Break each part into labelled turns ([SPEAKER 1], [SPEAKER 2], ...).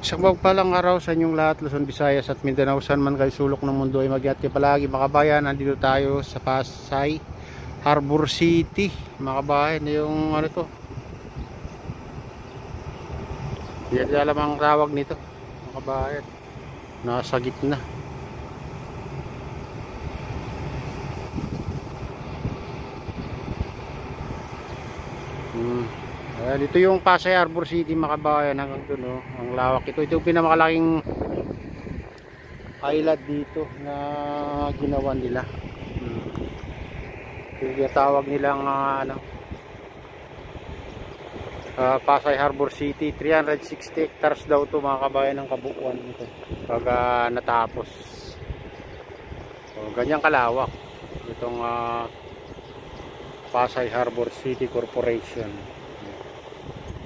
[SPEAKER 1] Isang palang araw sa inyong lahat, Luzon, Visayas at Mindanao, saan man kayo sulok ng mundo ay mag-iingat kayo palagi mga kabayan. Nandito tayo sa Pasay Harbor City mga kabayan. Yung ano to, hindi alam ang tawag nito mga kabayan. Nasa gitna. Ayan, ito yung Pasay Harbor City mga kabayan, hanggang dun, oh, ang lawak ito. Ito yung pinakamalaking island dito na ginawa nila. Yung tawag nilang Pasay Harbor City. 360 hectares daw to mga kabayan ng kabuuan nito pag natapos. So, ganyang kalawak itong Pasay Harbor City Corporation.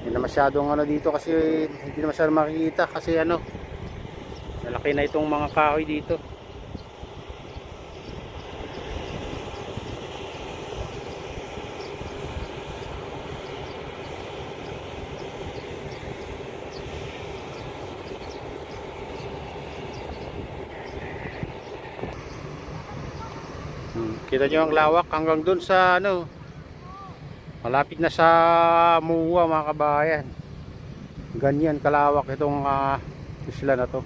[SPEAKER 1] Hindi na masyadong dito kasi hindi na masyadong makikita kasi malaki na itong mga kahoy dito. Kita nyo ang lawak hanggang dun sa malapit na sa Muwa mga kabayan. Ganyan kalawak itong isla na to,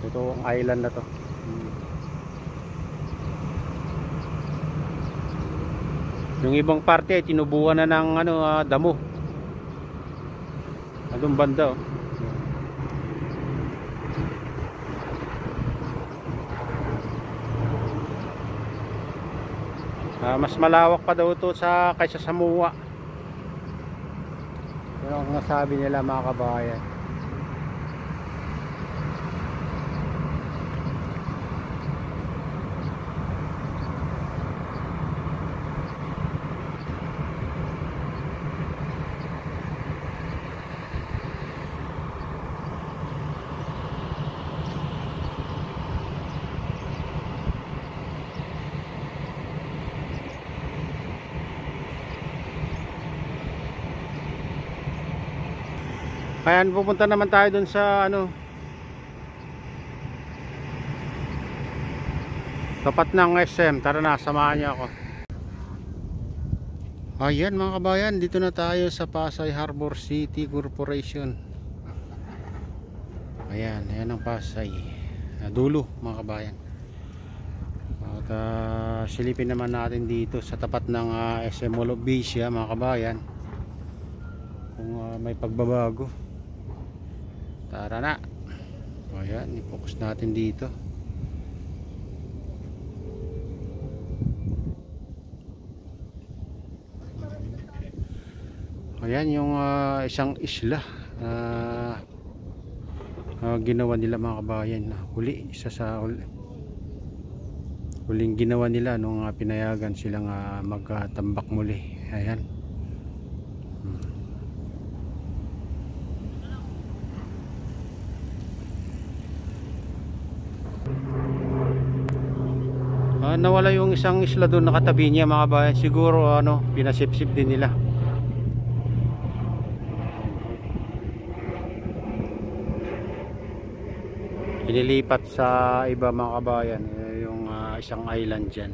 [SPEAKER 1] itong island na to. Yung ibang parte ay tinubuan na ng damo. Anong banda oh. Mas malawak pa daw ito kaysa sa Muwa. Yun ang nasabi nila mga kabayan. Ayan, pupunta naman tayo dun sa tapat ng SM. Tara na, samahan niyo ako. Ayan mga kabayan, dito na tayo sa Pasay Harbor City Corporation. Ayan ang Pasay dulo mga kabayan. At silipin naman natin dito sa tapat ng SM Mall of Asia mga kabayan kung may pagbabago. Tara na. Ayan, i-focus natin dito. Ayan yung isang isla ginawa nila mga kabayan. Isa sa huling ginawa nila nung pinayagan silang magtambak muli. Ayan. Nawala yung isang isla doon nakatabi niya mga kabayan. Siguro pinasipsip din nila. Inilipat sa iba mga kabayan yung isang island dyan.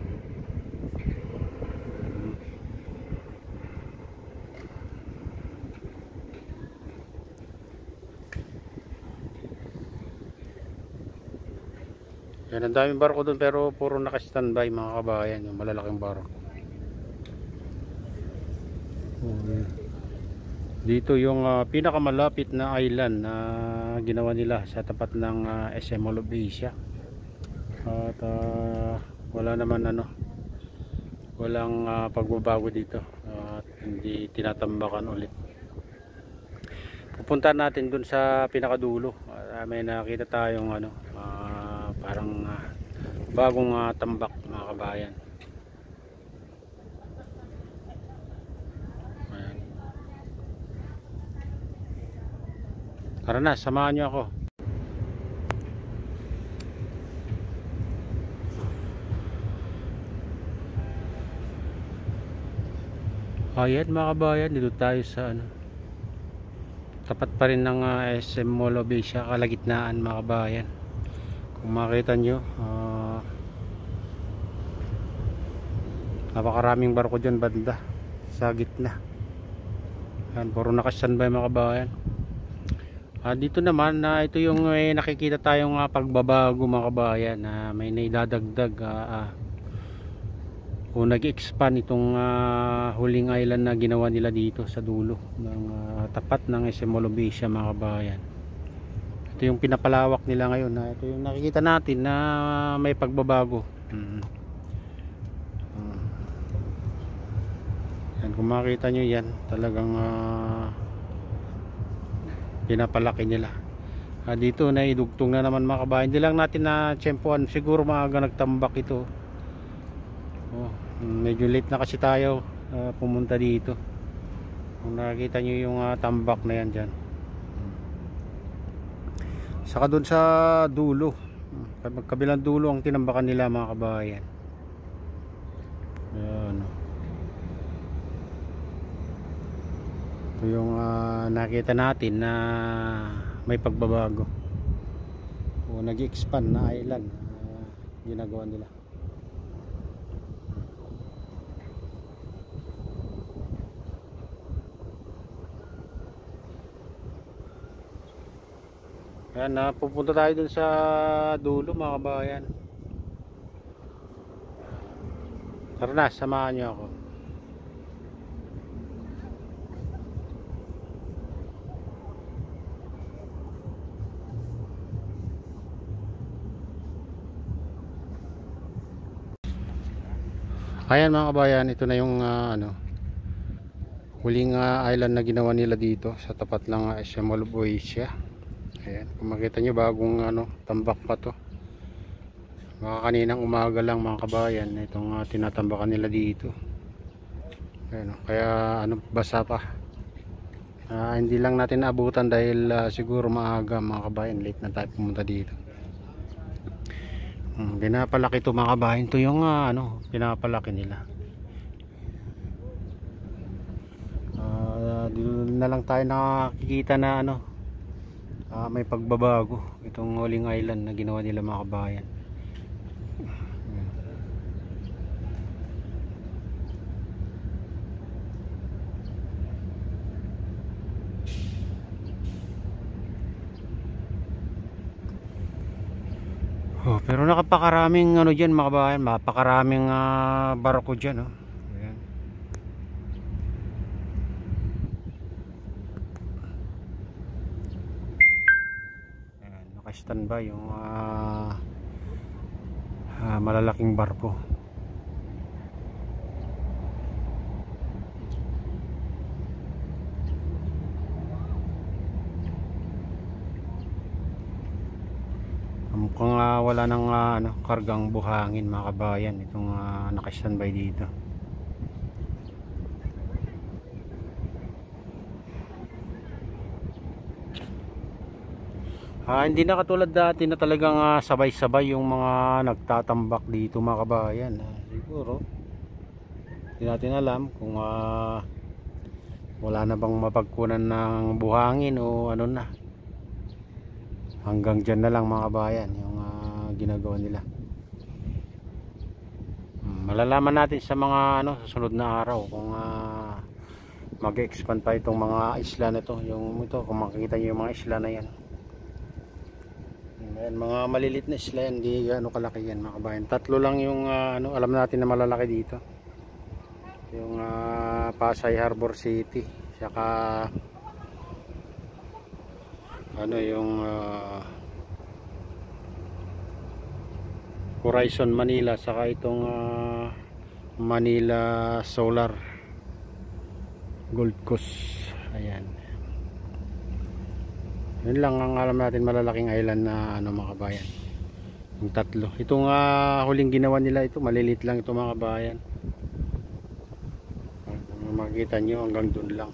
[SPEAKER 1] Yan, ang daming barko doon pero puro naka-standby mga kabayan, yung malalaking barko. Dito yung pinakamalapit na island na ginawa nila sa tapat ng SM Mall of Asia. At wala naman walang pagbabago dito at hindi tinatambakan ulit. Pupunta natin dun sa pinakadulo. May nakita tayong parang bagong tambak mga kabayan. Ayan. Tara na, samahan nyo ako. Ayan mga kabayan, dito tayo sa tapat pa rin ng SM Mall of Asia, kalagitnaan mga kabayan. Kung makita nyo, napakaraming barko dyan banda sa gitna. Yan, puro naka-standby mga kabayan. Dito naman ito yung nakikita tayong pagbabago mga kabayan, na may naidadagdag o nag-expand itong huling island na ginawa nila dito sa dulo ng tapat ng SM Mall of Asia mga kabayan. Ito yung pinapalawak nila ngayon, ito yung nakikita natin na may pagbabago. Yan, kung makita nyo yan, talagang pinapalaki nila. Dito na idugtong na naman mga kabayan. Hindi lang natin na tsempuan, siguro maaga nagtambak ito. Medyo late na kasi tayo pumunta dito. Kung nakikita nyo yung tambak na yan dyan, saka doon sa dulo, kabilang dulo ang tinambakan nila mga kabayan. Ayan. Ito yung nakita natin na may pagbabago o nag-expand na island ginagawa nila. Ayan, pupunta tayo dun sa dulo mga kabayan. Tara na, samahan nyo ako. Ayan mga kabayan, ito na yung huling island na ginawa nila dito sa tapat ng SM Mall of Asia. Ayan, kung makita nyo, bagong tambak pa to. Mga kaninang umaga lang mga kabayan itong tinatambakan nila dito. Ayan, kaya basa pa. Hindi lang natin naabutan dahil siguro maaga mga kabayan, late na tayo pumunta dito. Pinapalaki ito mga kabayan. Ito yung pinapalaki nila. Dito na lang tayo nakikita na may pagbabago itong huling island na ginawa nila mga kabayan. Pero nakapakaraming dyan mga kabayan, mapakaraming barko dyan. Ayan. Ayan, naka-standby yung malalaking barko. Mukhang wala nang kargang buhangin mga kabayan itong naka-standby dito. Hindi na katulad dati na talagang sabay-sabay yung mga nagtatambak dito mga kabayan. Siguro hindi natin alam kung wala na bang mapagkunan ng buhangin o ano na. Hanggang dyan na lang mga kabayan yung ginagawa nila. Malalaman natin sa mga susunod na araw kung mag-expand pa itong mga isla na to. Yung ito, kung makikita nyo yung mga isla na yan. Ayan, mga malilit na isla yan, hindi kalaki yan mga kabayan. Tatlo lang yung alam natin na malalaki dito. Yung Pasay Harbor City, saka yung Horizon Manila, saka itong Manila Solar Gold Coast. Ayan, yun lang ang alam natin malalaking island na mga kabayan, yung tatlo. Itong huling ginawa nila, ito malilit lang ito mga kabayan. Makikita nyo hanggang dun lang.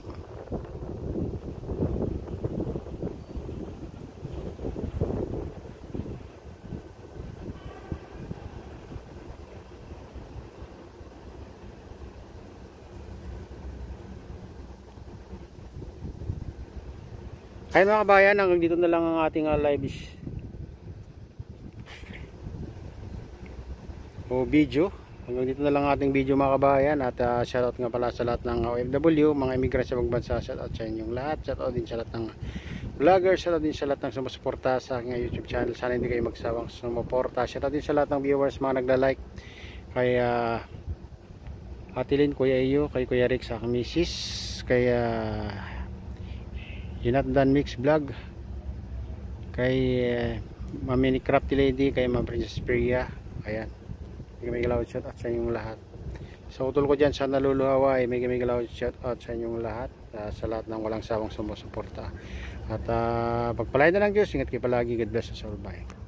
[SPEAKER 1] Ayun mga kabayan, hanggang dito na lang ang ating live o video. Hanggang dito na lang ang ating video mga kabayan. At shoutout nga pala sa lahat ng OFW, mga immigrant sa ibang bansa. Shoutout sa inyong lahat. Shoutout din sa lahat ng vlogger. Shoutout din sa lahat ng sumusuporta sa aking YouTube channel. Sana hindi kayo magsawang sumuporta. Shoutout din sa lahat ng viewers, mga nagla-like. Kay Atilin, Kuya Iyo, kay Kuya Rick, sa aking misis, kay Jonathan Mix Vlog, kay Mami Crafty Lady, kay Ma'am Princess Priya. Ayan, may galaw shout out sa inyong lahat. Sa utol ko dyan sa naluluhawa ay may galaw shout out sa inyong lahat, sa lahat ng walang sawang sumusuporta. At pagpalain na lang Diyos, ingat kayo palagi. God bless us all. Bye.